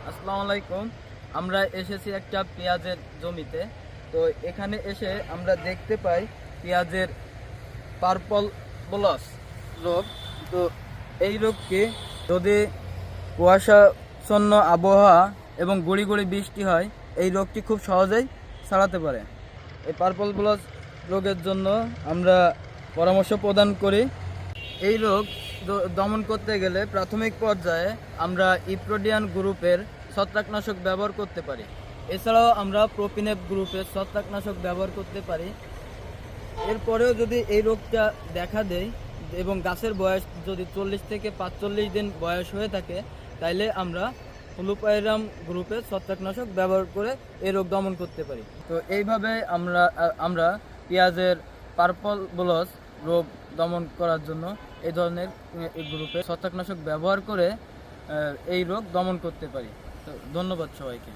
আসসালামু আলাইকুম। আমরা এসেছি একটা পেঁয়াজের জমিতে। তো এখানে এসে আমরা দেখতে পাই পেঁয়াজের পার্পল ব্লস রোগ। তো এই রোগকে যদি কুয়াশাচ্ছন্ন আবহাওয়া এবং গুঁড়ি গুঁড়ি বৃষ্টি হয়, এই রোগটি খুব সহজেই ছড়াতে পারে। এই পার্পল ব্লস রোগের জন্য আমরা পরামর্শ প্রদান করি। এই রোগ দমন করতে গেলে প্রাথমিক পর্যায়ে আমরা ইপ্রোডিয়ান গ্রুপের ছত্রাকনাশক ব্যবহার করতে পারি। এছাড়াও আমরা প্রোপিনেপ গ্রুপের ছত্রাকনাশক ব্যবহার করতে পারি। এরপরেও যদি এই রোগটা দেখা দেয় এবং গাছের বয়স যদি 40 থেকে 45 দিন বয়স হয়ে থাকে, তাইলে আমরা ফ্লুপাইরাম গ্রুপের ছত্রাকনাশক ব্যবহার করে এই রোগ দমন করতে পারি। তো এইভাবে আমরা পেঁয়াজের পার্পল ব্লস রোগ দমন করার জন্য এই ধরনের গ্রুপের ছত্রাকনাশক ব্যবহার করে এই রোগ দমন করতে পারি। তো ধন্যবাদ সবাইকে।